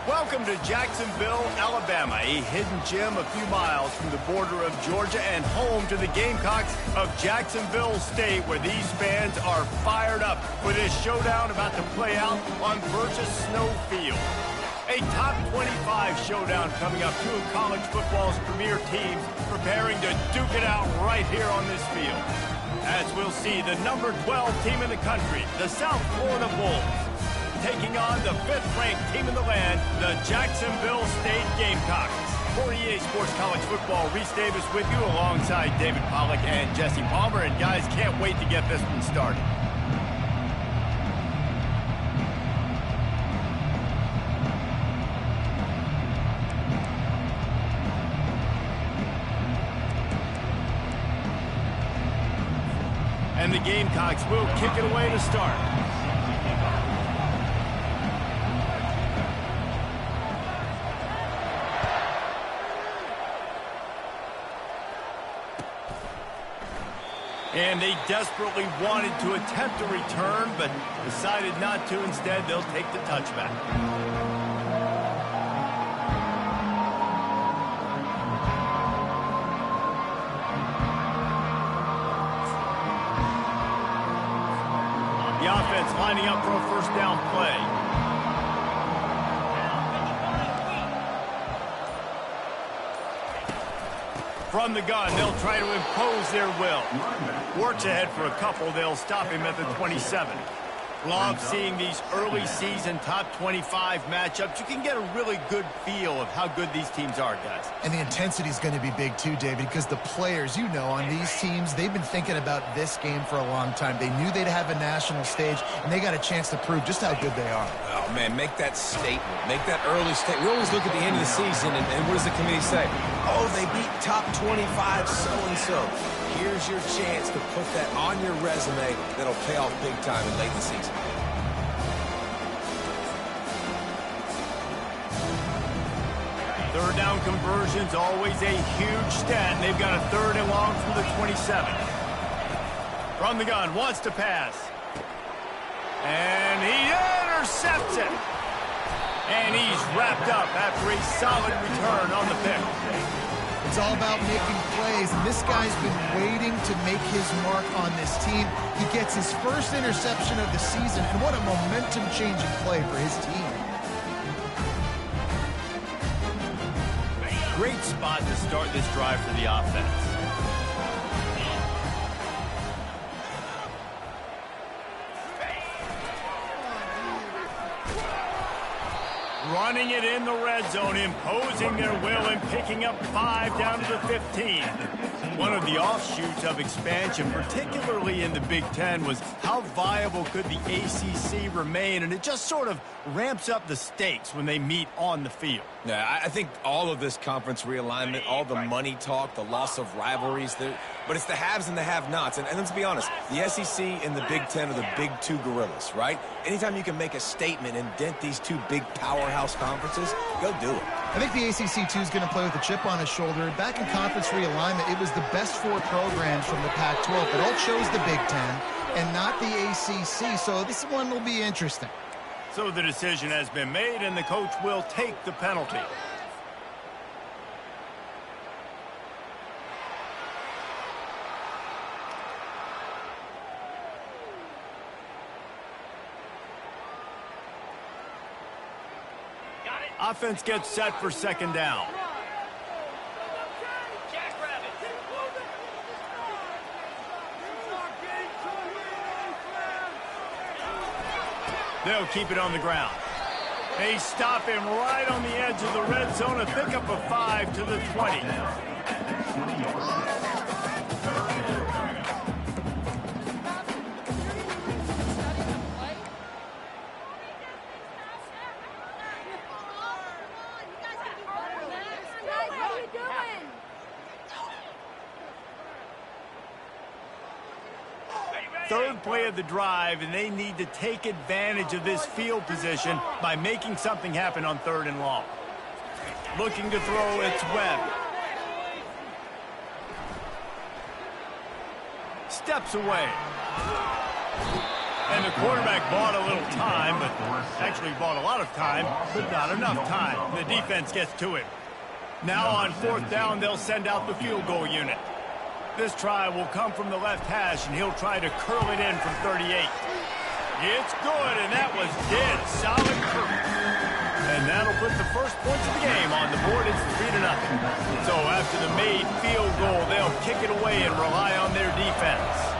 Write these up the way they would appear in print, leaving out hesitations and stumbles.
Welcome to Jacksonville, Alabama, a hidden gem a few miles from the border of Georgia and home to the Gamecocks of Jacksonville State, where these fans are fired up for this showdown about to play out on Burgess Snow Field. A top 25 showdown coming up, two of college football's premier teams preparing to duke it out right here on this field. As we'll see, the number 12 team in the country, the South Florida Bulls, taking on the 5th-ranked team in the land, the Jacksonville State Gamecocks. For EA Sports College Football, Reese Davis with you alongside David Pollack and Jesse Palmer. And guys, can't wait to get this one started. And the Gamecocks will kick it away to start. And they desperately wanted to attempt a return, but decided not to. Instead, they'll take the touchback. The offense lining up for a first down play. From the gun, they'll try to impose their will. Works ahead for a couple. They'll stop him at the 27. Love seeing these early season top 25 matchups. You can get a really good feel of how good these teams are, guys. And the intensity is going to be big too, David, because the players, you know, on these teams, they've been thinking about this game for a long time. They knew they'd have a national stage, and they got a chance to prove just how good they are. Oh, man, make that statement. Make that early statement. We always look at the end of the season, and what does the committee say? Oh, they beat top 25 so-and-so. Here's your chance to put that on your resume that'll pay off big time in late in the season. Third down conversions, always a huge stat, and they've got a 3rd and long from the 27. From the gun, wants to pass. And he intercepts it. And he's wrapped up after a solid return on the pick. It's all about making plays, and this guy's been waiting to make his mark on this team. He gets his first interception of the season, and what a momentum-changing play for his team. Great spot to start this drive for the offense. Running it in the red zone, imposing their will and picking up 5 down to the 15. One of the offshoots of expansion, particularly in the Big Ten, was how viable could the ACC remain, and it just sort of ramps up the stakes when they meet on the field. Yeah, I think all of this conference realignment, all the money talk, the loss of rivalries, but it's the haves and the have-nots. And let's be honest, the SEC and the Big Ten are the big two gorillas, right? Anytime you can make a statement and dent these two big powerhouse conferences, go do it. I think the ACC, too, is going to play with a chip on his shoulder. Back in conference realignment, it was the best 4 programs from the Pac-12 that all chose the Big Ten and not the ACC, so this one will be interesting. So the decision has been made, and the coach will take the penalty. Offense gets set for 2nd down. They'll keep it on the ground. They stop him right on the edge of the red zone. A pickup of 5 to the 20. Third play of the drive, and they need to take advantage of this field position by making something happen on 3rd and long. Looking to throw, it's Webb. Steps away. And the quarterback bought a little time, but actually bought a lot of time, but not enough time. The defense gets to him. Now on 4th down, they'll send out the field goal unit. This try will come from the left hash, and he'll try to curl it in from 38. It's good, and that was dead solid proof. And that'll put the first points of the game on the board. It's 3-0. So after the made field goal, they'll kick it away and rely on their defense.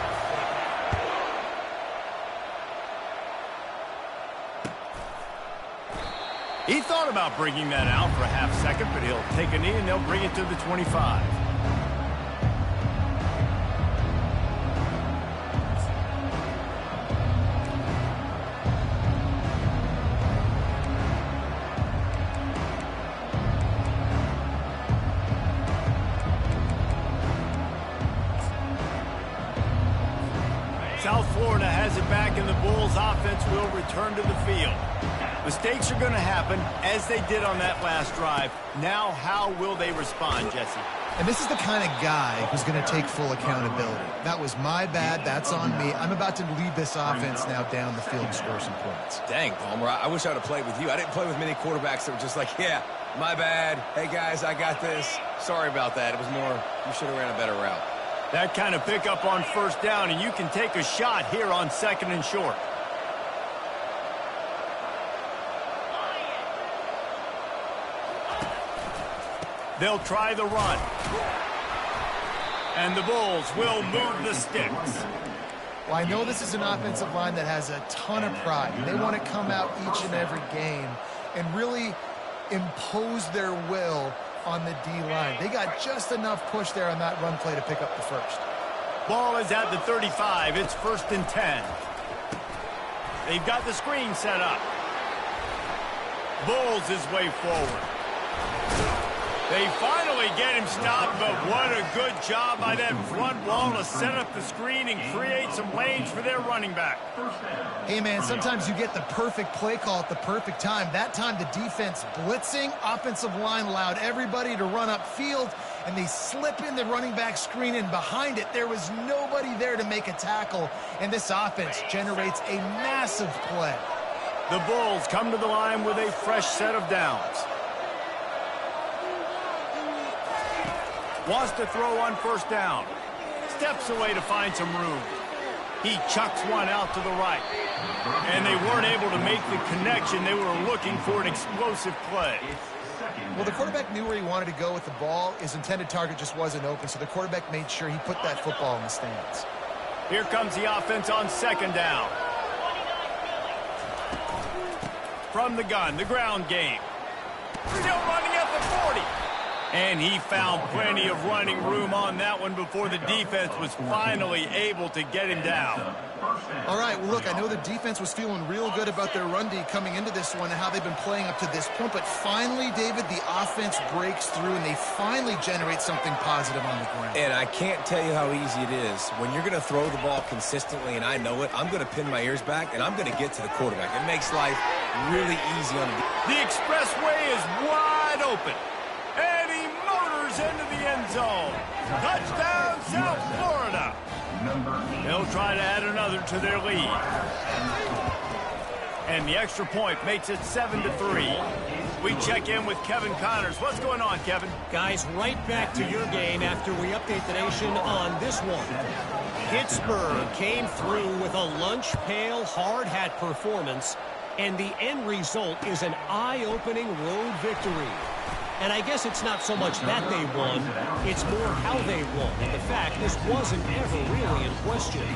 He thought about bringing that out for a half second, but he'll take a knee and they'll bring it to the 25. South Florida has it back, and the Bulls offense will return to the field. Mistakes are going to happen, as they did on that last drive. Now, how will they respond, Jesse? And this is the kind of guy who's going to take full accountability. That was my bad. That's on me. I'm about to lead this offense now down the field and score some points. Dang, Palmer, I wish I would have played with you. I didn't play with many quarterbacks that were just like, yeah, my bad. Hey, guys, I got this. Sorry about that. It was more, you should have ran a better route. That kind of pickup on 1st down, and you can take a shot here on 2nd and short. They'll try the run. And the Bulls will move the sticks. Well, I know this is an offensive line that has a ton of pride. They want to come out each and every game and really impose their will on the D-line. They got just enough push there on that run play to pick up the first. Ball is at the 35. It's 1st and 10. They've got the screen set up. Bulls his way forward. They finally get him stopped, but what a good job by that front wall to set up the screen and create some lanes for their running back. Hey, man, sometimes you get the perfect play call at the perfect time. That time the defense blitzing, offensive line allowed everybody to run upfield, and they slip in the running back screen, and behind it there was nobody there to make a tackle, and this offense generates a massive play. The Bulls come to the line with a fresh set of downs. Wants to throw on 1st down. Steps away to find some room. He chucks one out to the right. And they weren't able to make the connection. They were looking for an explosive play. Well, the quarterback knew where he wanted to go with the ball. His intended target just wasn't open, so the quarterback made sure he put that football in the stands. Here comes the offense on 2nd down. From the gun, the ground game. Still running at the 40. And he found plenty of running room on that one before the defense was finally able to get him down. All right, well, look, I know the defense was feeling real good about their run D coming into this one and how they've been playing up to this point. But finally, David, the offense breaks through, and they finally generate something positive on the ground. And I can't tell you how easy it is. When you're going to throw the ball consistently, and I know it, I'm going to pin my ears back, and I'm going to get to the quarterback. It makes life really easy on the expressway is wide open. And he motors into the end zone. Touchdown, South Florida. They'll try to add another to their lead. And the extra point makes it 7-3. We check in with Kevin Connors. What's going on, Kevin? Guys, right back to your game after we update the nation on this one. Pittsburgh came through with a lunch pail hard hat performance, and the end result is an eye-opening road victory. And I guess it's not so much that they won, it's more how they won. And the fact, this wasn't ever really in question.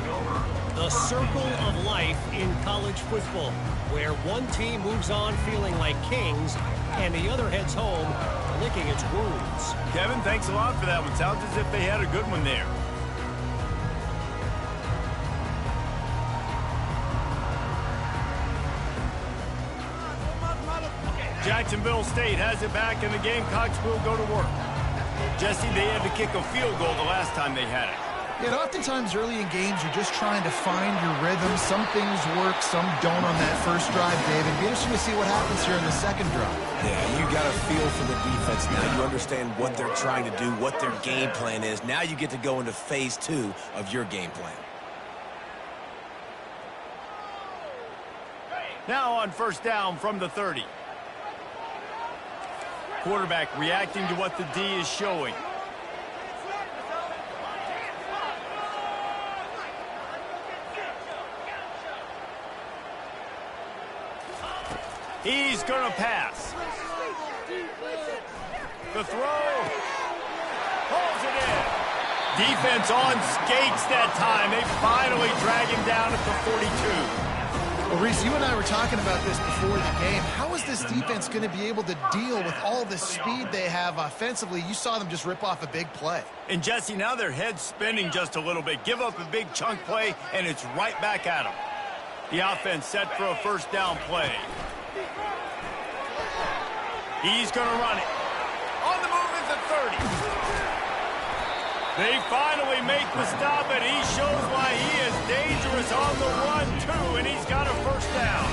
The circle of life in college football, where one team moves on feeling like kings, and the other heads home licking its wounds. Kevin, thanks a lot for that one. Sounds as if they had a good one there. Jacksonville State has it back, and the Gamecocks will go to work. Jesse, they had to kick a field goal the last time they had it. Yeah, oftentimes early in games, you're just trying to find your rhythm. Some things work, some don't on that first drive, Dave. It'd be interesting to see what happens here in the second drive. Yeah, you got a feel for the defense now. You understand what they're trying to do, what their game plan is. Now you get to go into phase 2 of your game plan. Now on first down from the 30. Quarterback reacting to what the D is showing. He's going to pass. The throw. Pulls it in. Defense on skates that time. They finally drag him down at the 42. Well, Reese, you and I were talking about this before the game. How is this defense going to be able to deal with all the speed they have offensively? You saw them just rip off a big play. And, Jesse, now their head's spinning just a little bit. Give up a big chunk play, and it's right back at them. The offense set for a first down play. He's going to run it. On the move is the 30. They finally make the stop, and he shows why he is dangerous on the run, too, and he's got a first down.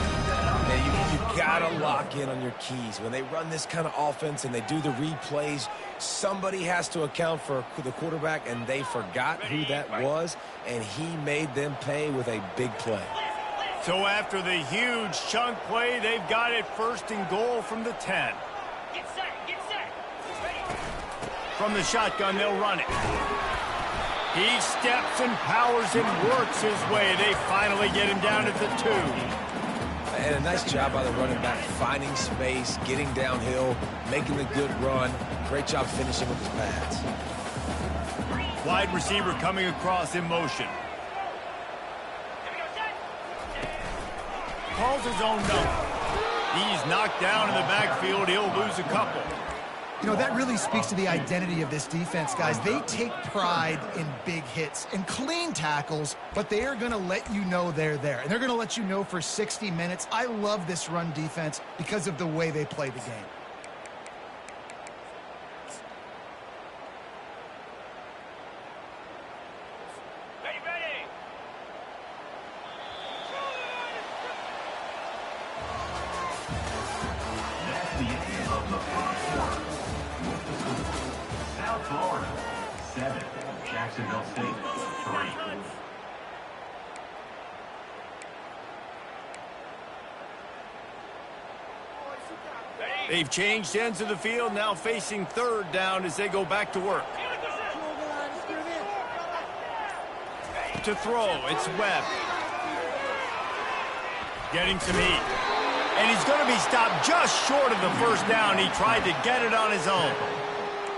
Man, you got to lock in on your keys. When they run this kind of offense and they do the replays, somebody has to account for the quarterback, and they forgot who that was, and he made them pay with a big play. So after the huge chunk play, they've got it first and goal from the 10. Get set. From the shotgun, they'll run it. He steps and powers and works his way. They finally get him down at the 2. And a nice job by the running back, finding space, getting downhill, making the good run. Great job finishing with his pads. Wide receiver coming across in motion. Calls his own number. He's knocked down in the backfield. He'll lose a couple. You know, that really speaks to the identity of this defense, guys. They take pride in big hits and clean tackles, but they are going to let you know they're there. And they're going to let you know for 60 minutes. I love this run defense because of the way they play the game. Jacksonville State, 3. They've changed ends of the field, now facing third down as they go back to work. To throw, it's Webb. Getting some heat. And he's going to be stopped just short of the first down. He tried to get it on his own.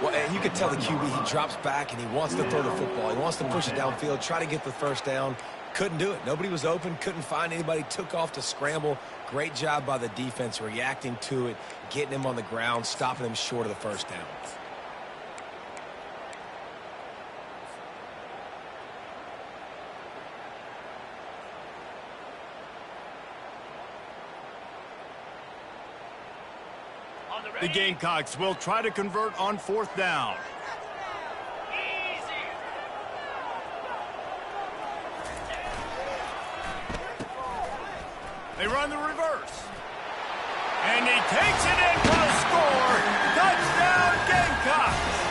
Well, and you could tell the QB, he drops back and he wants to throw the football. He wants to push it downfield, try to get the first down. Couldn't do it. Nobody was open, couldn't find anybody, took off to scramble. Great job by the defense reacting to it, getting him on the ground, stopping him short of the first down. The Gamecocks will try to convert on fourth down. They run the reverse. And he takes it in for a score. Touchdown, Gamecocks!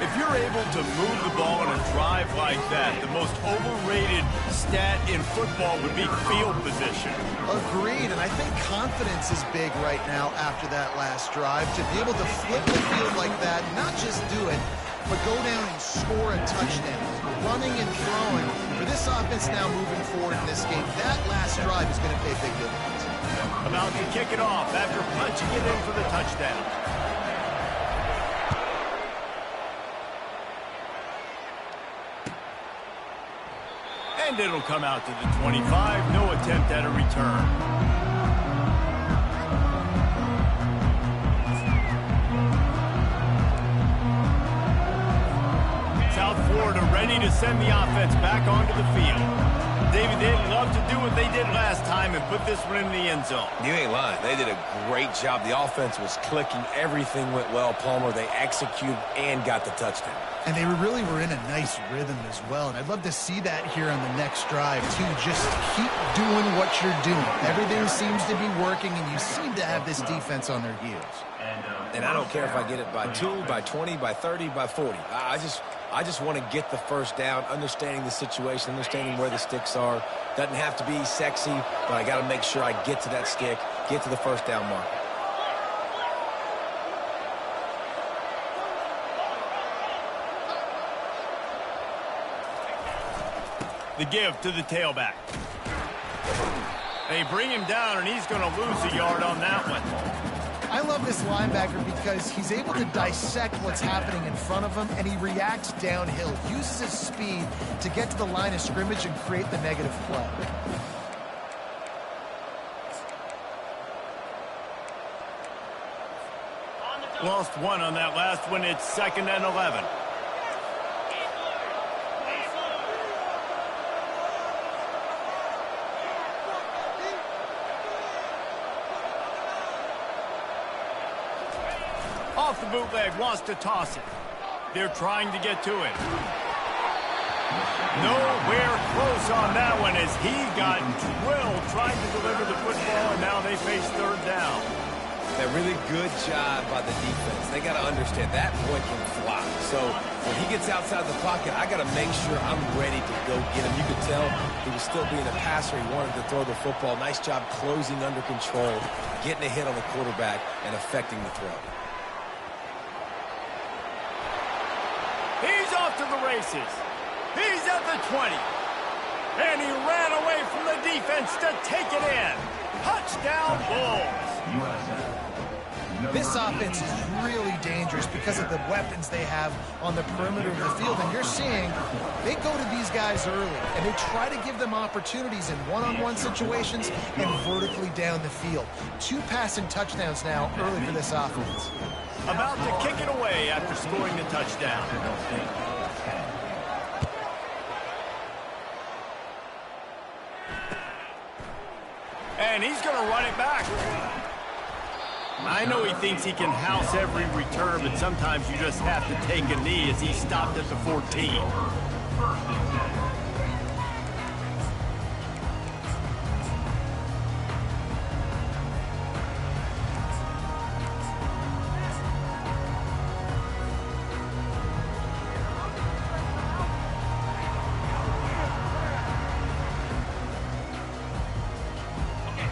If you're able to move the ball in a drive like that, the most overrated stat in football would be field position. Agreed, and I think confidence is big right now after that last drive. To be able to flip the field like that, not just do it, but go down and score a touchdown. Running and throwing. For this offense now moving forward in this game, that last drive is going to pay big dividends. About to kick it off after punching it in for the touchdown. And it'll come out to the 25. No attempt at a return. South Florida ready to send the offense back onto the field. David, they'd love to do what they did last time and put this one in the end zone. You ain't lying. They did a great job. The offense was clicking. Everything went well, Palmer. They executed and got the touchdown. And they really were in a nice rhythm as well. And I'd love to see that here on the next drive, too. Just keep doing what you're doing. Everything seems to be working, and you seem to have this defense on their heels. And I don't care if I get it by 2, by 20, by 30, by 40. I just want to get the first down, understanding the situation, understanding where the sticks are. Doesn't have to be sexy, but I got to make sure I get to that stick, get to the first down mark. The give to the tailback. They bring him down, and he's going to lose a yard on that one. I love this linebacker because he's able to dissect what's happening in front of him, and he reacts downhill, uses his speed to get to the line of scrimmage and create the negative play. Lost one on that last one. It's 2nd and 11. Off the bootleg, wants to toss it. They're trying to get to it. Nowhere close on that one as he got drilled trying to deliver the football, and now they face 3rd down. That really good job by the defense. They got to understand that boy can fly. So when he gets outside the pocket, I got to make sure I'm ready to go get him. You could tell he was still being a passer. He wanted to throw the football. Nice job closing under control, getting a hit on the quarterback, and affecting the throw. He's off to the races. He's at the 20. And he ran away from the defense to take it in. Touchdown, Bulls. This offense is really dangerous because of the weapons they have on the perimeter of the field. And you're seeing they go to these guys early, and they try to give them opportunities in one-on-one situations and vertically down the field. 2 passing touchdowns now early for this offense. About to kick it away after scoring the touchdown. And he's going to run it back. I know he thinks he can house every return, but sometimes you just have to take a knee as he stopped at the 14.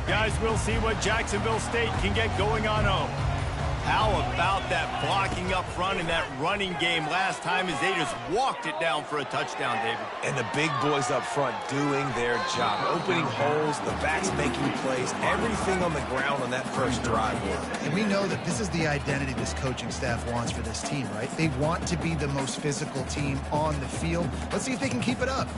Guys, we'll see what Jacksonville State can get going on home. How about that blocking up front and that running game last time as they just walked it down for a touchdown, David? And the big boys up front doing their job. Opening holes, the backs making plays, everything on the ground on that first drive work. And we know that this is the identity this coaching staff wants for this team, right? They want to be the most physical team on the field. Let's see if they can keep it up.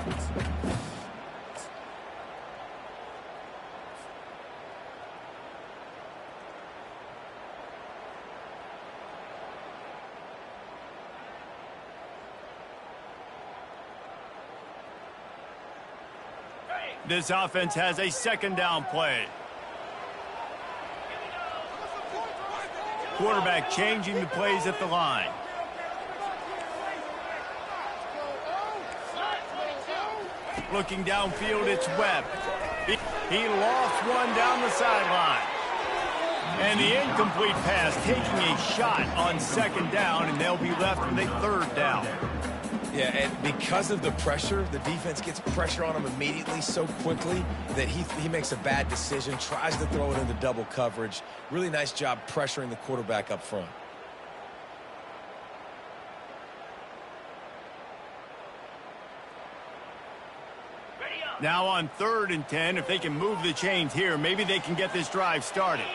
This offense has a 2nd down play. Quarterback changing the plays at the line. Looking downfield, it's Webb. He lost one down the sideline. And the incomplete pass taking a shot on 2nd down, and they'll be left with a 3rd down. Yeah, and because of the pressure, the defense gets pressure on him immediately so quickly that he makes a bad decision, tries to throw it into double coverage. Really nice job pressuring the quarterback up front. Now on 3rd and 10, if they can move the chains here, maybe they can get this drive started.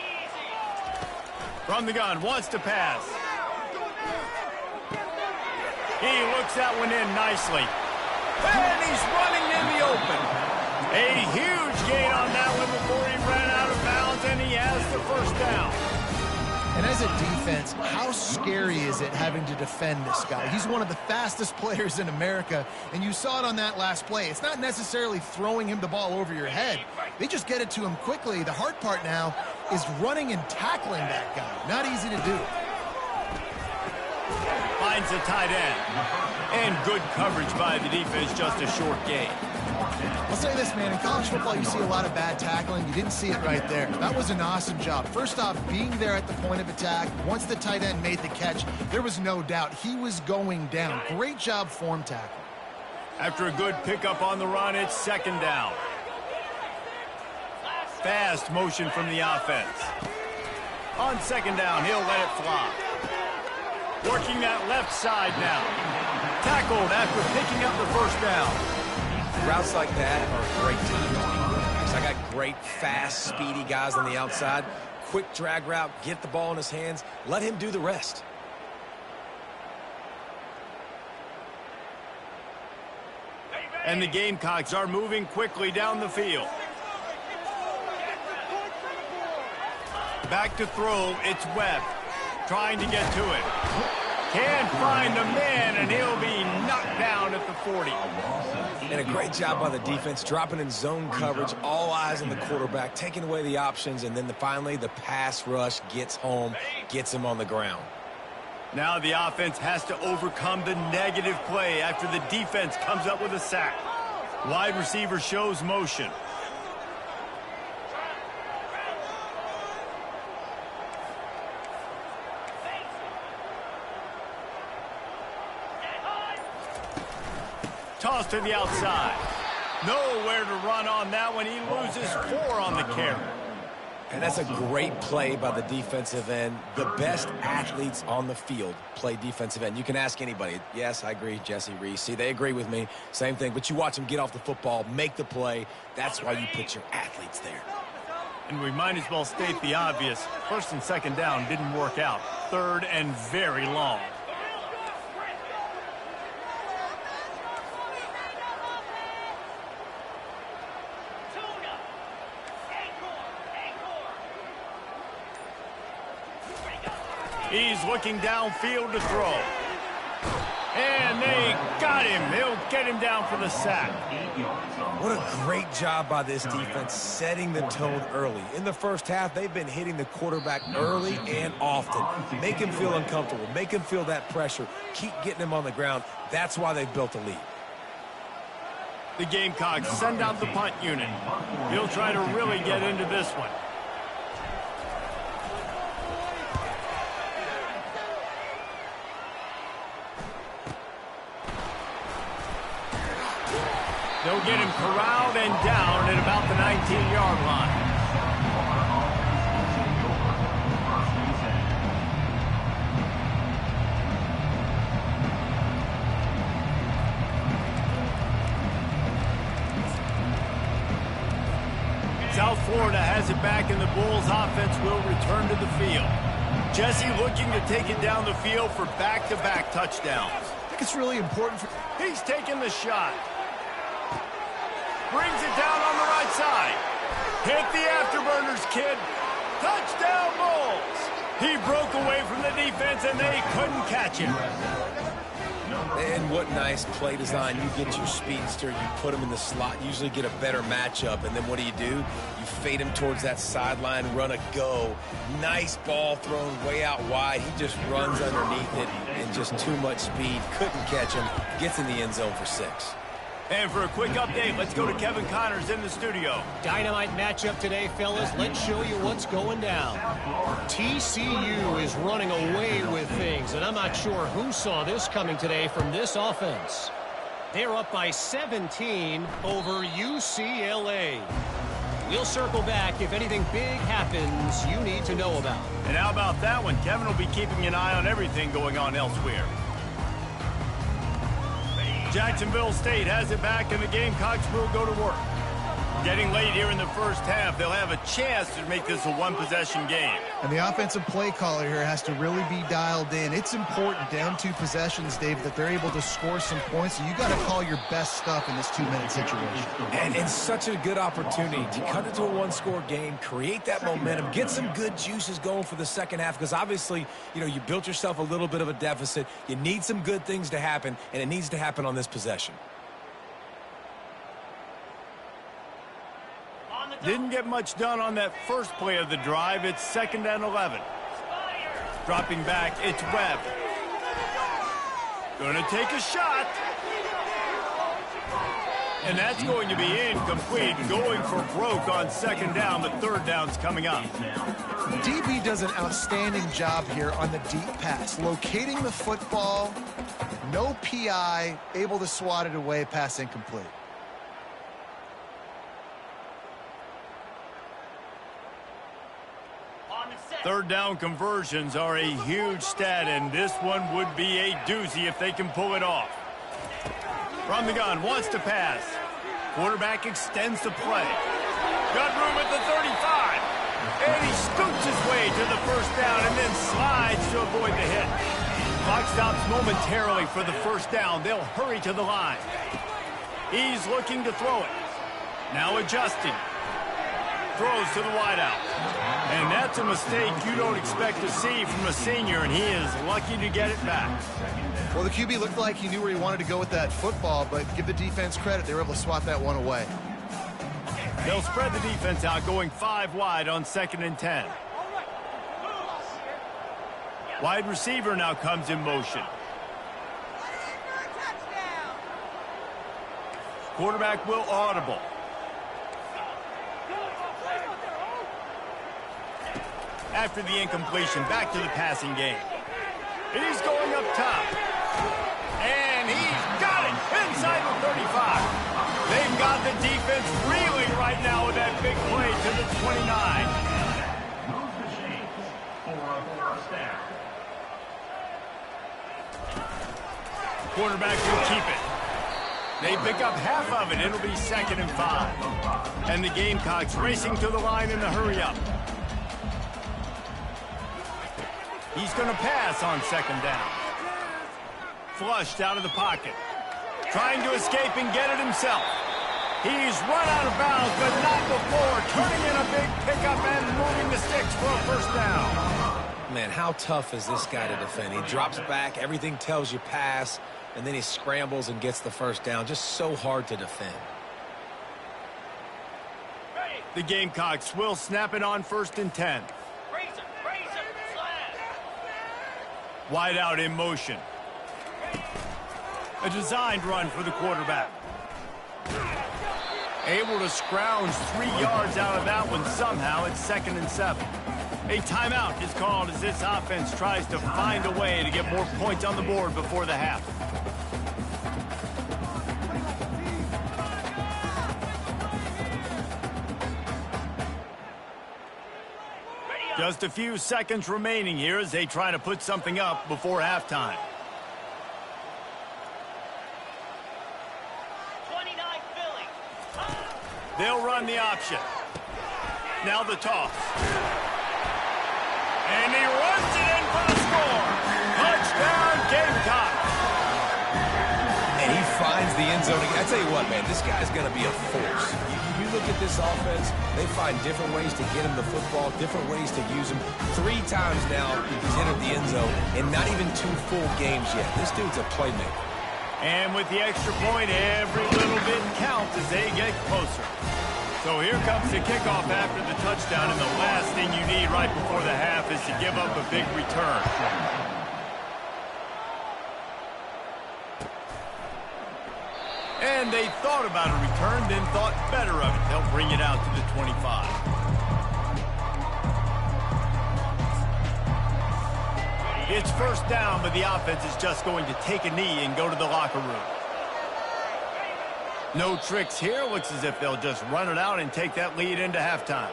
From the gun, wants to pass. He looks that one in nicely. And he's running in the open. A huge gain on that one before he ran out of bounds, and he has the 1st down. And as a defense, how scary is it having to defend this guy? He's one of the fastest players in America, and you saw it on that last play. It's not necessarily throwing him the ball over your head. They just get it to him quickly. The hard part now is running and tackling that guy. Not easy to do. Finds the tight end. And good coverage by the defense, just a short gain. I'll say this, man. In college football, you see a lot of bad tackling. You didn't see it right there. That was an awesome job. First off, being there at the point of attack. Once the tight end made the catch, there was no doubt he was going down. Great job form tackle. After a good pickup on the run, it's second down. Fast motion from the offense. On second down, he'll let it fly. Working that left side now. Tackled after picking up the first down. Routes like that are great to use. I got great, fast, speedy guys on the outside. Quick drag route, get the ball in his hands, let him do the rest. And the Gamecocks are moving quickly down the field. Back to throw, it's Webb. Trying to get to it. Can't find the man, and he'll be knocked down at the 40. And a great job by the defense, dropping in zone coverage, all eyes on the quarterback, taking away the options, and then finally the pass rush gets home, gets him on the ground. Now the offense has to overcome the negative play after the defense comes up with a sack. Wide receiver shows motion. Toss to the outside. Nowhere to run on that one. He loses 4 on the carry. And that's a great play by the defensive end. The best athletes on the field play defensive end. You can ask anybody. Yes, I agree, Jesse Reese. See, they agree with me. Same thing. But you watch them get off the football, make the play. That's why you put your athletes there. And we might as well state the obvious. First and second down didn't work out. Third and very long. He's looking downfield to throw. And they got him. They'll get him down for the sack. What a great job by this defense setting the tone early. In the first half, they've been hitting the quarterback early and often. Make him feel uncomfortable. Make him feel that pressure. Keep getting him on the ground. That's why they've built a lead. The Gamecocks send out the punt unit. He'll try to really get into this one. They'll get him corralled and down at about the 19-yard line. South Florida has it back, and the Bulls offense will return to the field. Jesse looking to take it down the field for back-to-back touchdowns. I think it's really important for... He's taking the shot. Brings it down on the right side. Hit the afterburners, kid. Touchdown, Bulls. He broke away from the defense, and they couldn't catch him. And what nice play design. You get your speedster, you put him in the slot, usually get a better matchup, and then what do? You fade him towards that sideline, run a go. Nice ball thrown way out wide. He just runs underneath it, and just too much speed. Couldn't catch him. Gets in the end zone for 6. And for a quick update, let's go to Kevin Connors in the studio. Dynamite matchup today, fellas. Let's show you what's going down. TCU is running away with things, and I'm not sure who saw this coming today from this offense. They're up by 17 over UCLA. We'll circle back if anything big happens you need to know about. And how about that one? Kevin will be keeping an eye on everything going on elsewhere. Jacksonville State has it back, and the Gamecocks will go to work. Getting late here in the first half, they'll have a chance to make this a one-possession game. And the offensive play caller here has to really be dialed in. It's important down 2 possessions, Dave, that they're able to score some points. So you got to call your best stuff in this 2-minute situation. And it's such a good opportunity to cut it to a 1-score game, create that momentum, get some good juices going for the second half, because obviously, you built yourself a little bit of a deficit. You need some good things to happen, and it needs to happen on this possession. Didn't get much done on that first play of the drive. It's 2nd and 11. Dropping back, it's Webb. Gonna take a shot. And that's going to be incomplete. Going for broke on second down, but third down's coming up. DB does an outstanding job here on the deep pass. Locating the football, no PI, able to swat it away, pass incomplete. Third down conversions are a huge stat, and this one would be a doozy if they can pull it off. From the gun, wants to pass. Quarterback extends the play. Got room at the 35. And he scoots his way to the first down and then slides to avoid the hit. Clock stops momentarily for the first down. They'll hurry to the line. He's looking to throw it. Now adjusting. Throws to the wideout. And that's a mistake you don't expect to see from a senior, and he is lucky to get it back. Well, the QB looked like he knew where he wanted to go with that football, but give the defense credit. They were able to swat that one away. They'll spread the defense out, going 5 wide on 2nd and 10. Wide receiver now comes in motion. Quarterback will audible. After the incompletion, back to the passing game. He's going up top. And he's got it inside the 35. They've got the defense reeling right now with that big play to the 29. Move the chains for a first down. Quarterback will keep it. They pick up half of it. It'll be 2nd and 5. And the Gamecocks racing to the line in the hurry-up. He's going to pass on 2nd down. Flushed out of the pocket. Trying to escape and get it himself. He's run out of bounds, but not before. Turning in a big pickup and moving the sticks for a first down. Man, how tough is this guy to defend? He drops back, everything tells you pass, and then he scrambles and gets the first down. Just so hard to defend. The Gamecocks will snap it on 1st and 10. Wide out in motion. A designed run for the quarterback. Able to scrounge 3 yards out of that one somehow. It's 2nd and 7. A timeout is called as this offense tries to find a way to get more points on the board before the half. Just a few seconds remaining here as they try to put something up before halftime. 29 Philly. They'll run the option. Now the toss. And he runs it in for the score. Touchdown, Gamecocks. And he finds the end zone. I tell you what, man, this guy's going to be a force. You look at this offense, they find different ways to get him the football, different ways to use him. 3 times now he's entered the end zone, and not even 2 full games yet. This dude's a playmaker. And with the extra point, every little bit counts as they get closer. So here comes the kickoff after the touchdown, and the last thing you need right before the half is to give up a big return. And they thought about a return, then thought better of it. They'll bring it out to the 25. It's first down, but the offense is just going to take a knee and go to the locker room. No tricks here. Looks as if they'll just run it out and take that lead into halftime.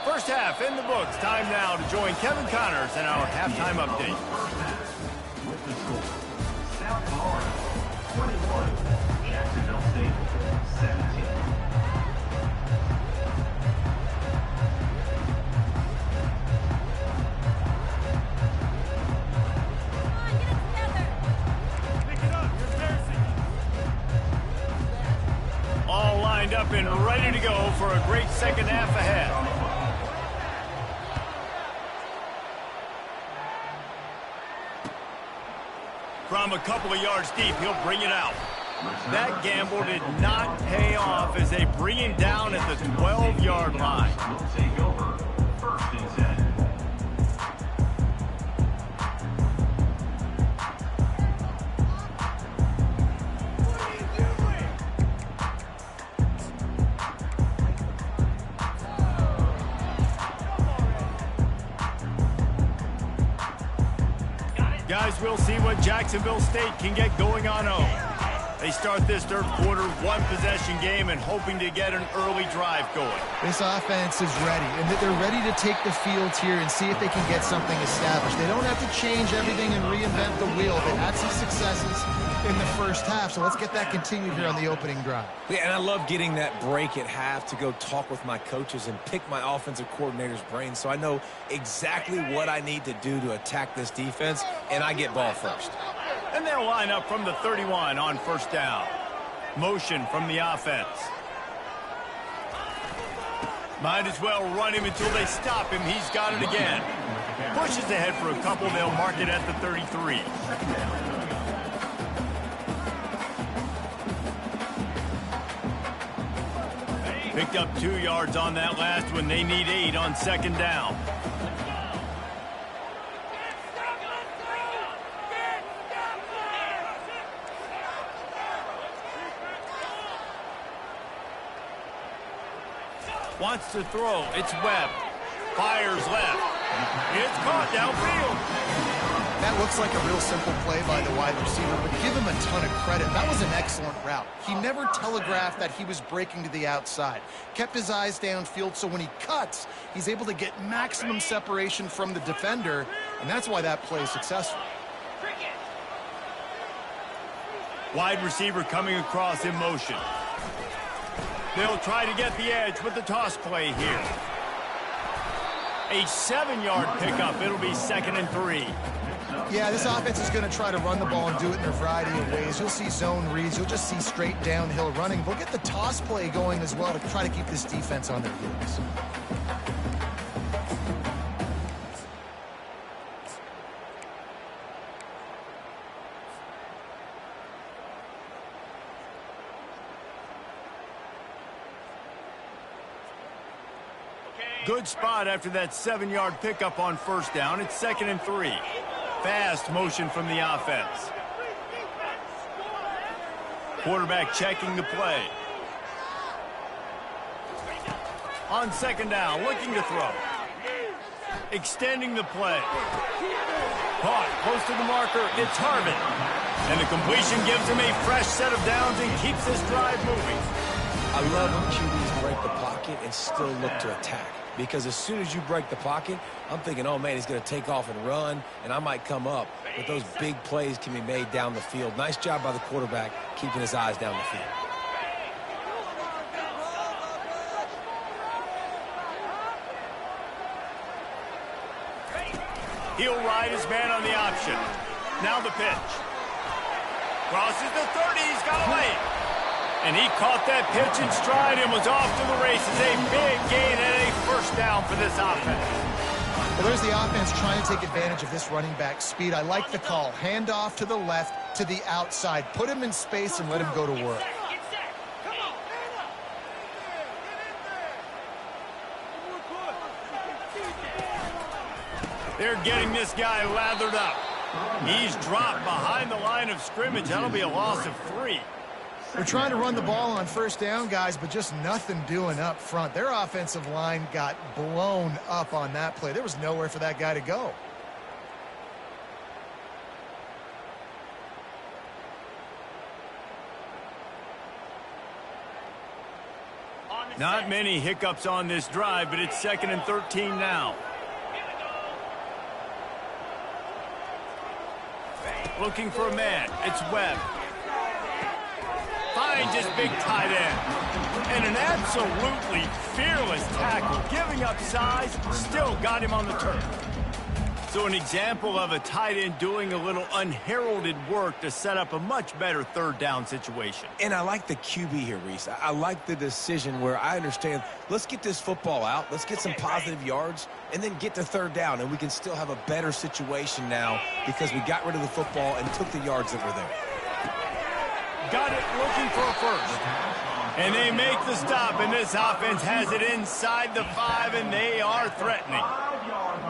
First half in the books. Time now to join Kevin Connors in our halftime update. With the score, South Florida 21, Jacksonville State 17. All lined up and ready to go for a great second half ahead. From a couple of yards deep, he'll bring it out. That gamble did not pay off as they bring him down at the 12-yard line. Will take over 1st and 10. Guys, we'll see what Jacksonville State can get going on 0. They start this third quarter, one-possession game, and hoping to get an early drive going. This offense is ready, and they're ready to take the field here and see if they can get something established. They don't have to change everything and reinvent the wheel. They had some successes in the first half, so let's get that continued here on the opening drive. Yeah, and I love getting that break at half to go talk with my coaches and pick my offensive coordinator's brain so I know exactly what I need to do to attack this defense, and I get ball first. And they'll line up from the 31 on first down. Motion from the offense. Might as well run him until they stop him. He's got it again. Pushes ahead for a couple. They'll mark it at the 33. Picked up 2 yards on that last one. They need 8 on second down. Wants to throw. It's Webb. Fires left. It's caught downfield. That looks like a real simple play by the wide receiver, but give him a ton of credit. That was an excellent route. He never telegraphed that he was breaking to the outside. Kept his eyes downfield, so when he cuts, he's able to get maximum separation from the defender, and that's why that play is successful. Wide receiver coming across in motion. They'll try to get the edge with the toss play here. A 7-yard pickup. It'll be 2nd and 3. Yeah, this offense is going to try to run the ball and do it in a variety of ways. You'll see zone reads. You'll just see straight downhill running. We'll get the toss play going as well to try to keep this defense on their heels. Good spot after that 7-yard pickup on first down. It's 2nd and 3. Fast motion from the offense. Quarterback checking the play. On second down, looking to throw. Extending the play. Caught close to the marker. It's Harvin. And the completion gives him a fresh set of downs and keeps this drive moving. I love when QBs break the pocket and still look to attack. Because as soon as you break the pocket, I'm thinking, oh, man, he's going to take off and run, and I might come up. But those big plays can be made down the field. Nice job by the quarterback keeping his eyes down the field. He'll ride his man on the option. Now the pitch. Crosses the 30. He's got away. And he caught that pitch in stride and was off to the races. A big gain and a first down for this offense. Well, there's the offense trying to take advantage of this running back speed. I like the call. Hand off to the left, to the outside. Put him in space and let him go to work. They're getting this guy lathered up. He's dropped behind the line of scrimmage. That'll be a loss of 3. They're trying to run the ball on first down, guys, but just nothing doing up front. Their offensive line got blown up on that play. There was nowhere for that guy to go. Not many hiccups on this drive, but it's 2nd and 13 now. Looking for a man. It's Webb. Finds his big tight end. And an absolutely fearless tackle. Giving up size, still got him on the turf. So an example of a tight end doing a little unheralded work to set up a much better third down situation. And I like the QB here, Reese. I like the decision where I understand, let's get this football out, let's get some positive yards, and then get to third down, and we can still have a better situation now because we got rid of the football and took the yards that were there. Got it, looking for a first. And they make the stop, and this offense has it inside the 5, and they are threatening.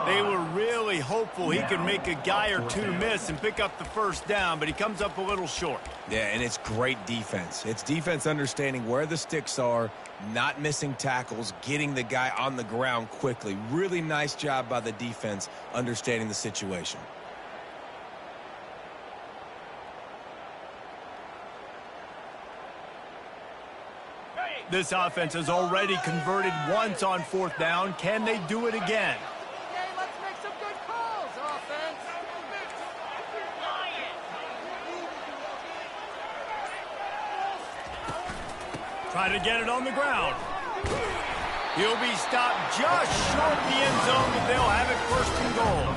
They were really hopeful he could make a guy or two miss and pick up the first down, but he comes up a little short. Yeah, and it's great defense. It's defense understanding where the sticks are, not missing tackles, getting the guy on the ground quickly. Really nice job by the defense understanding the situation. This offense has already converted once on 4th down. Can they do it again? Okay, let's make some good calls, offense. Try to get it on the ground. He'll be stopped just short of the end zone, but they'll have it 1st and goal.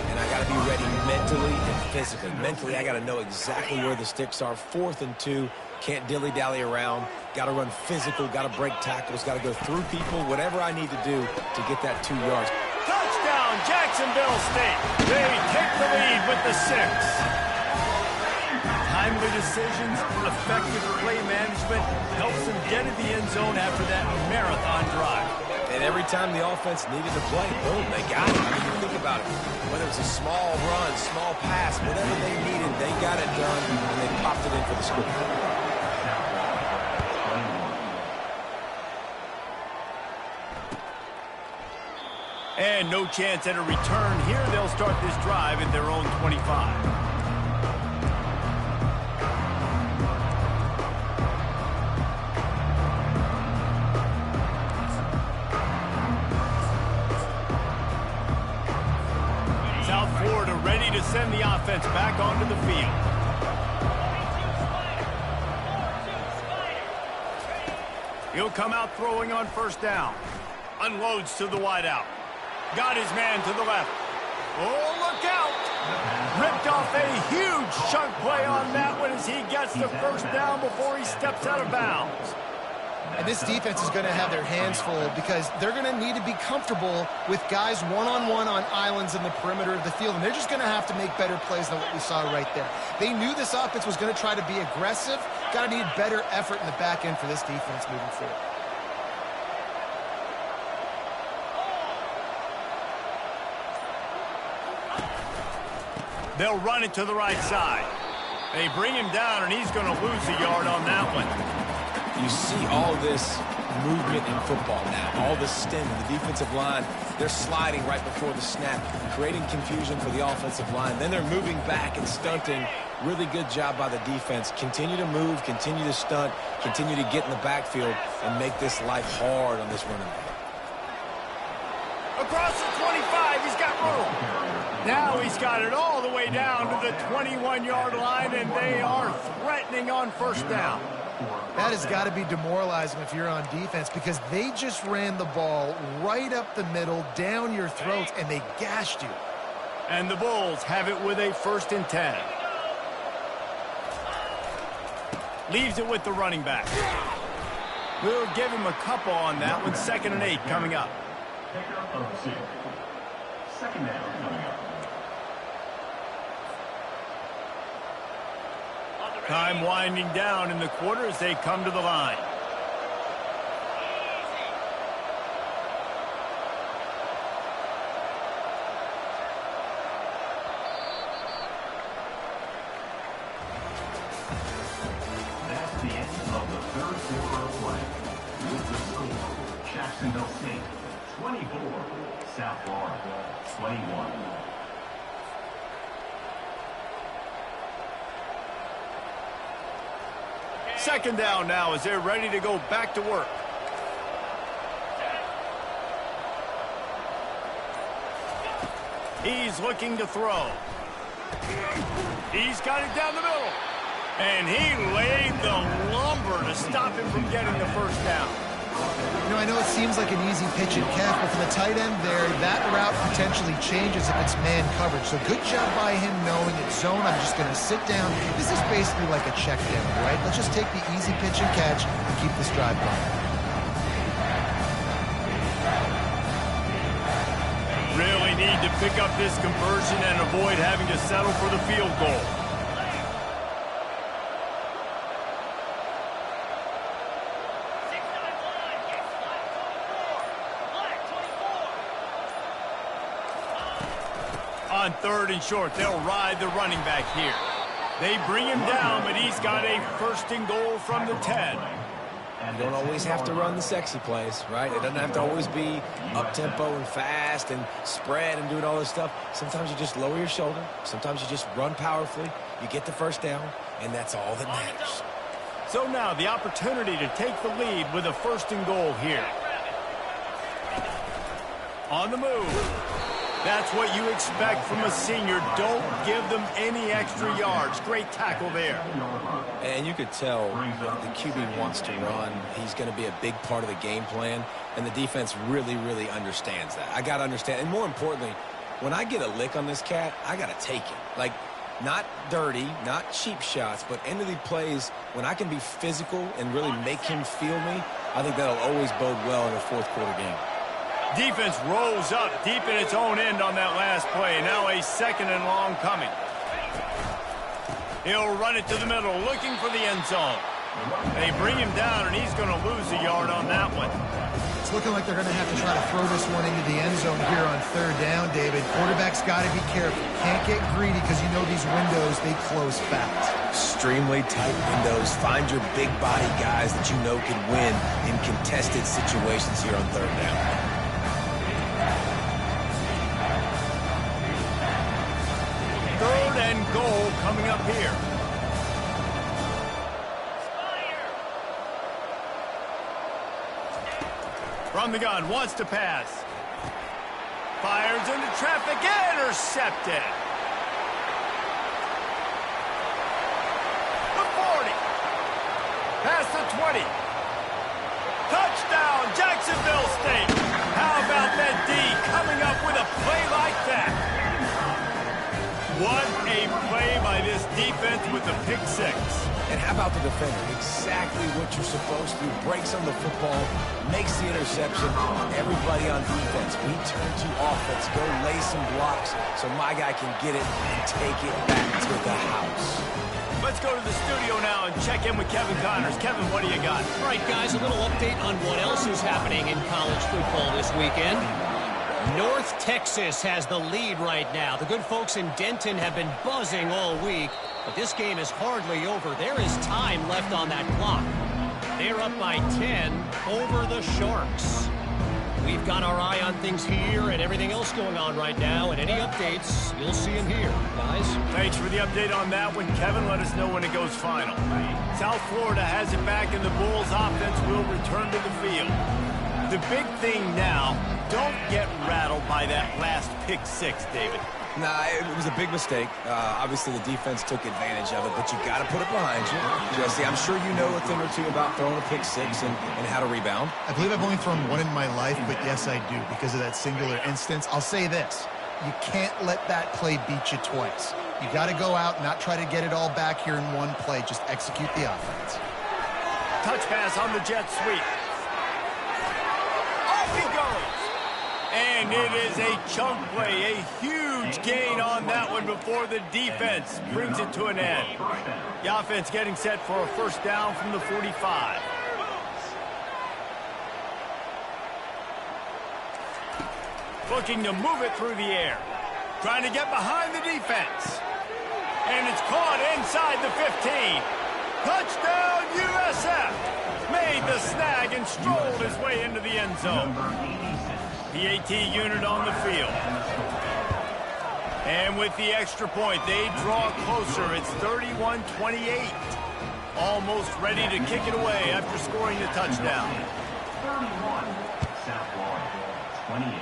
And I got to be ready mentally and physically. Mentally, I got to know exactly where the sticks are. 4th and 2. Can't dilly-dally around. Got to run physical. Got to break tackles. Got to go through people. Whatever I need to do to get that 2 yards. Touchdown, Jacksonville State. They take the lead with the 6. Timely decisions, effective play management helps them get to the end zone after that marathon drive. And every time the offense needed to play, boom, they got it. I mean, you think about it. Whether it was a small run, small pass, whatever they needed, they got it done, and they popped it in for the score. And no chance at a return here. They'll start this drive at their own 25. Ready to send the offense back onto the field. He'll come out throwing on 1st down. Unloads to the wideout. Got his man to the left. Oh, look out! Ripped off a huge chunk play on that one as he gets the 1st down before he steps out of bounds. And this defense is going to have their hands full because they're going to need to be comfortable with guys one-on-one on islands in the perimeter of the field. And they're just going to have to make better plays than what we saw right there. They knew this offense was going to try to be aggressive. Got to need better effort in the back end for this defense moving forward. They'll run it to the right side. They bring him down, and he's going to lose a yard on that one. You see all this movement in football now, all the stem in the defensive line. They're sliding right before the snap, creating confusion for the offensive line. Then they're moving back and stunting. Really good job by the defense. Continue to move, continue to stunt, continue to get in the backfield and make this life hard on this running back. Across the 25, he's got room. Now he's got it all the way down to the 21-yard line, and they are threatening on 1st down. That has got to be demoralizing if you're on defense because they just ran the ball right up the middle, down your throats, and they gashed you. And the Bulls have it with a 1st and 10. Leaves it with the running back. We'll give him a couple on that one. 2nd and 8 coming up. Pickup of 2. 2nd down coming up. Time winding down in the quarter as they come to the line. That's the end of the 3rd quarter of play. With the score, Jacksonville State 24, South Florida 21. Second down now as they're ready to go back to work. He's looking to throw. He's got it down the middle. And he laid the lumber to stop him from getting the 1st down. You know, I know it seems like an easy pitch and catch, but for the tight end there, that route potentially changes if it's man coverage. So good job by him knowing it's zone. I'm just going to sit down. This is basically like a check down, right? Let's just take the easy pitch and catch and keep this drive going. Really need to pick up this conversion and avoid having to settle for the field goal. On 3rd and short, they'll ride the running back here. They bring him down, but he's got a 1st and goal from the 10. You don't always have to run the sexy plays, right? It doesn't have to always be up-tempo and fast and spread and doing all this stuff. Sometimes you just lower your shoulder. Sometimes you just run powerfully. You get the 1st down, and that's all that matters. So now the opportunity to take the lead with a 1st and goal here. On the move. That's what you expect from a senior. Don't give them any extra yards. Great tackle there. And you could tell the QB wants to run. He's going to be a big part of the game plan, and the defense really, really understands that. I got to understand. And more importantly, when I get a lick on this cat, I got to take it. Like, not dirty, not cheap shots, but end of the plays, when I can be physical and really make him feel me, I think that'll always bode well in a 4th quarter game. Defense rose up deep in its own end on that last play. Now a 2nd and long coming. He'll run it to the middle, looking for the end zone. They bring him down, and he's going to lose a yard on that one. It's looking like they're going to have to try to throw this one into the end zone here on 3rd down, David. Quarterback's got to be careful. Can't get greedy because you know these windows, they close fast. Extremely tight windows. Find your big body guys that you know can win in contested situations here on 3rd down. 3rd and goal coming up here. From the gun, wants to pass. Fires into traffic, intercepted. The 40. Past the 20. Touchdown, Jacksonville State. How about that D coming up with a play like that? What a play by this defense with the pick 6. And how about the defender? Exactly what you're supposed to do. Breaks on the football, makes the interception. Everybody on defense, we turn to offense. Go lay some blocks so my guy can get it and take it back to the house. Let's go to the studio now and check in with Kevin Connors. Kevin, what do you got? All right, guys, a little update on what else is happening in college football this weekend. North Texas has the lead right now. The good folks in Denton have been buzzing all week, but this game is hardly over. There is time left on that clock. They're up by 10 over the Sharks. We've got our eye on things here and everything else going on right now, and any updates, you'll see them here, guys. Thanks for the update on that one, Kevin. Let us know when it goes final. South Florida has it back, and the Bulls offense will return to the field. The big thing now, don't get rattled by that last pick 6, David. Nah, it was a big mistake. Obviously, the defense took advantage of it, but you got to put it behind you. Jesse, I'm sure you know a thing or two about throwing a pick 6 and how to rebound. I believe I've only thrown one in my life, but yes, I do, because of that singular instance. I'll say this. You can't let that play beat you twice. You got to go out and not try to get it all back here in one play. Just execute the offense. Touch pass on the jet sweep. Off he goes. And it is a chunk play, a huge gain on that one before the defense brings it to an end. The offense getting set for a 1st down from the 45. Looking to move it through the air. Trying to get behind the defense. And it's caught inside the 15. Touchdown, USF! Made the snag and strolled his way into the end zone. PAT unit on the field. And with the extra point, they draw closer. It's 31-28. Almost ready to kick it away after scoring the touchdown. 31, South Florida, 28.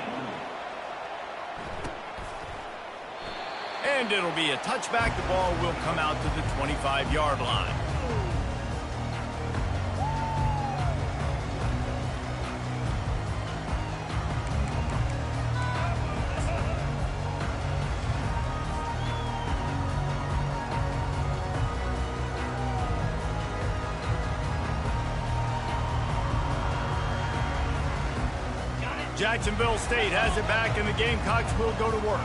And it'll be a touchback. The ball will come out to the 25-yard line. Jacksonville State has it back, and the Gamecocks will go to work.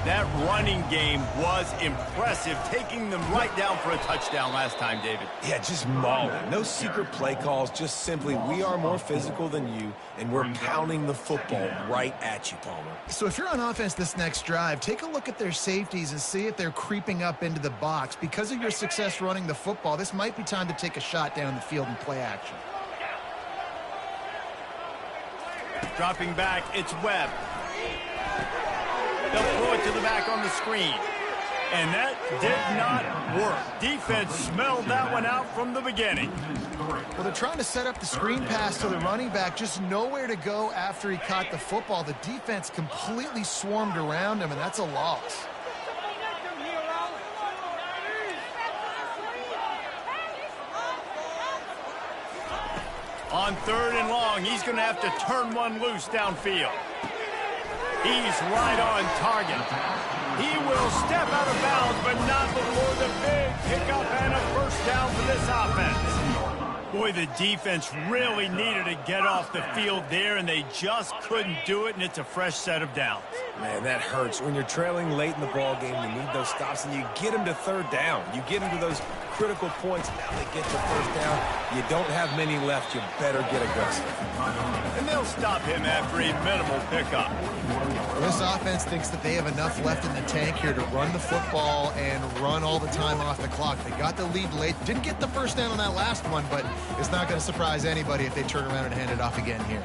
That running game was impressive, taking them right down for a touchdown last time, David. Yeah, just mauling. No secret play calls, just simply we are more physical than you, and we're pounding the football right at you, Palmer. So if you're on offense this next drive, take a look at their safeties and see if they're creeping up into the box. Because of your success running the football, this might be time to take a shot down the field and play action. Dropping back, it's Webb. They'll throw it to the back on the screen. And that did not work. Defense smelled that one out from the beginning. Well, they're trying to set up the screen pass to the running back, just nowhere to go after he caught the football. The defense completely swarmed around him, and that's a loss. On 3rd and long, he's going to have to turn one loose downfield. He's right on target. He will step out of bounds, but not before the big pickup and a first down for this offense. Boy, the defense really needed to get off the field there, and they just couldn't do it, and it's a fresh set of downs. Man, that hurts. When you're trailing late in the ball game, you need those stops, and you get them to 3rd down. You get them to those critical points. Now they get the first down. You don't have many left. You better get aggressive. And they'll stop him after a minimal pickup. Well, this offense thinks that they have enough left in the tank here to run the football and run all the time off the clock. They got the lead late. Didn't get the first down on that last one, but it's not going to surprise anybody if they turn around and hand it off again here.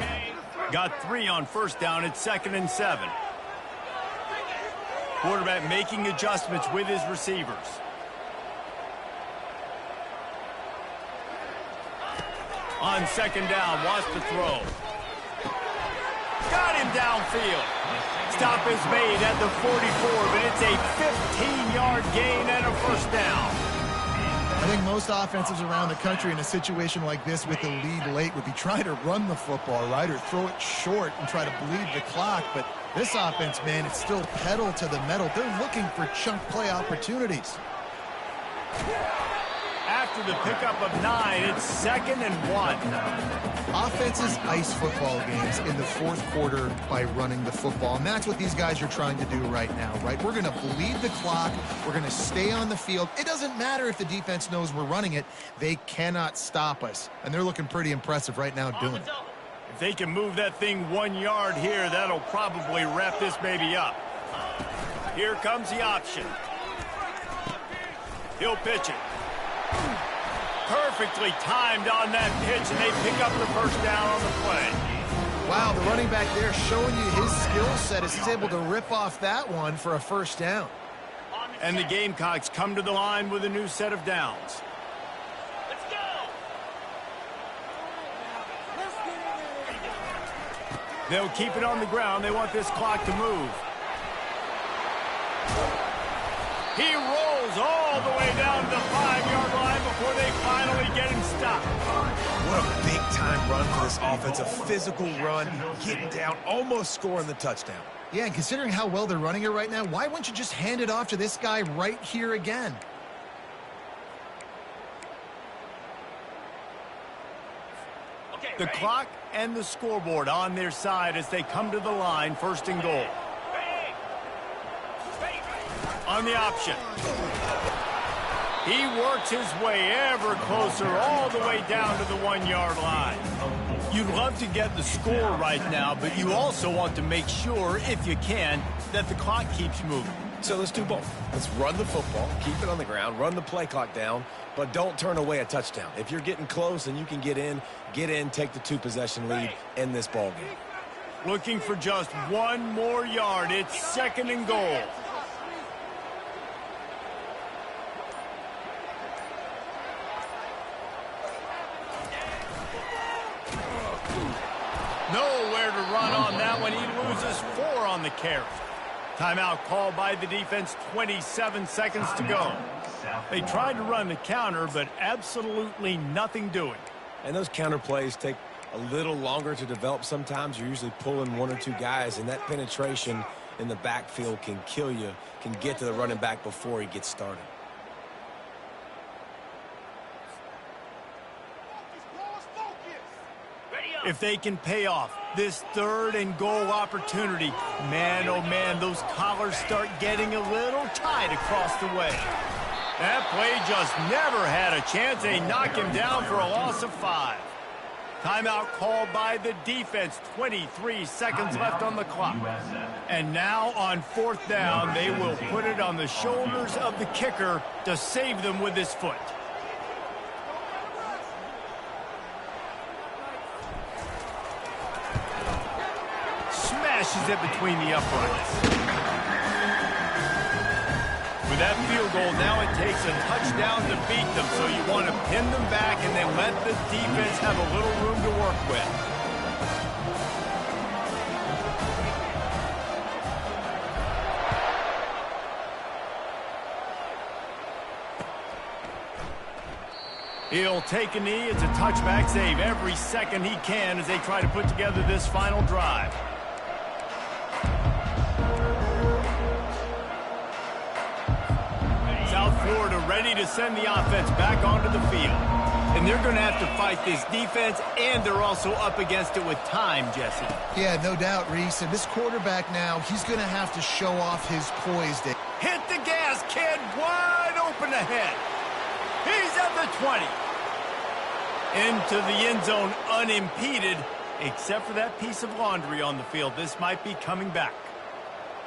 Got 3 on first down. It's 2nd and 7. Quarterback making adjustments with his receivers. On 2nd down, watch the throw. Got him downfield. Stop is made at the 44, but it's a 15-yard gain and a first down. I think most offenses around the country in a situation like this with the lead late would be trying to run the football, right, or throw it short and try to bleed the clock. But this offense, man, it's still pedal to the metal. They're looking for chunk play opportunities. After the pickup of 9, it's 2nd and 1. Offenses ice football games in the 4th quarter by running the football, and that's what these guys are trying to do right now, right? We're going to bleed the clock. We're going to stay on the field. It doesn't matter if the defense knows we're running it. They cannot stop us, and they're looking pretty impressive right now doing it. If they can move that thing 1 yard here, that'll probably wrap this baby up. Here comes the option. He'll pitch it. Perfectly timed on that pitch, and they pick up the first down on the play. Wow, the running back there showing you his skill set as he's able to rip off that one for a first down. And the Gamecocks come to the line with a new set of downs. Let's go. They'll keep it on the ground. They want this clock to move. He rolls all the way down to the 5-yard line before they finally get him stopped. What a big-time run for this offense. A physical run, getting down, almost scoring the touchdown. Yeah, and considering how well they're running it right now, why wouldn't you just hand it off to this guy right here again? The clock and the scoreboard on their side as they come to the line, 1st and goal. On the option. He works his way ever closer all the way down to the 1-yard line. You'd love to get the score right now, but you also want to make sure, if you can, that the clock keeps moving. So let's do both. Let's run the football, keep it on the ground, run the play clock down, but don't turn away a touchdown. If you're getting close and you can get in, take the 2-possession lead in this ball game. Looking for just 1 more yard. It's 2nd and goal. Nowhere to run on that one. He loses 4 on the carry. Timeout called by the defense, 27 seconds to go. They tried to run the counter, but absolutely nothing doing. And those counter plays take a little longer to develop sometimes. You're usually pulling 1 or 2 guys, and that penetration in the backfield can kill you, can get to the running back before he gets started. If they can pay off this 3rd and goal opportunity, man, oh man, those collars start getting a little tight across the way. That play just never had a chance. They knock him down for a loss of 5. Timeout called by the defense. 23 seconds left on the clock. And now on 4th down, they will put it on the shoulders of the kicker to save them with his foot. Smashes it between the uprights. With that field goal, now it takes a touchdown to beat them, so you want to pin them back and then let the defense have a little room to work with. He'll take a knee. It's a touchback save every second he can as they try to put together this final drive. South Florida ready to send the offense back onto the field. And they're going to have to fight this defense, and they're also up against it with time, Jesse. Yeah, no doubt, Reese. And this quarterback now, he's going to have to show off his poise. Hit the gas, kid. Wide open ahead. He's at the 20. Into the end zone unimpeded, except for that piece of laundry on the field. This might be coming back.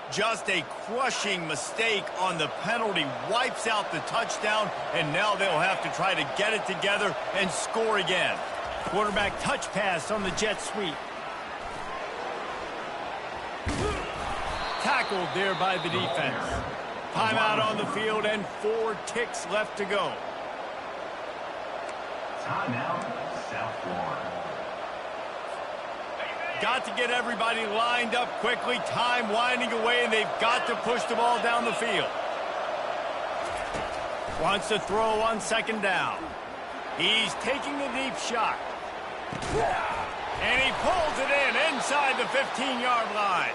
Just a crushing mistake on the penalty. Wipes out the touchdown, and now they'll have to try to get it together and score again. Quarterback touch pass on the jet sweep. Tackled there by the defense. Timeout on the field and 4 ticks left to go. Timeout, South Florida. Got to get everybody lined up quickly. Time winding away, and they've got to push the ball down the field. Wants to throw on second down. He's taking a deep shot. And he pulls it in inside the 15-yard line.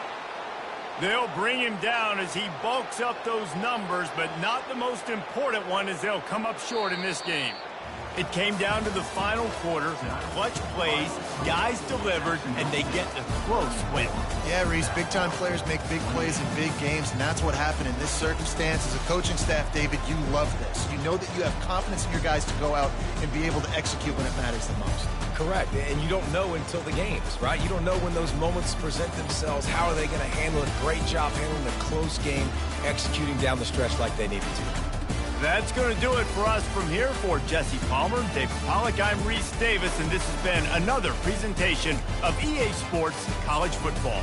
They'll bring him down as he bulks up those numbers, but not the most important one as they'll come up short in this game. It came down to the final quarter. Clutch plays, guys delivered, and they get the close win. Yeah, Reese, big-time players make big plays in big games, and that's what happened in this circumstance. As a coaching staff, David, you love this. You know that you have confidence in your guys to go out and be able to execute when it matters the most. Correct, and you don't know until the games, right? You don't know when those moments present themselves. How are they going to handle it? Great job handling a close game, executing down the stretch like they needed to. That's going to do it for us from here. For Jesse Palmer, David Pollack, I'm Reese Davis, and this has been another presentation of EA Sports College Football.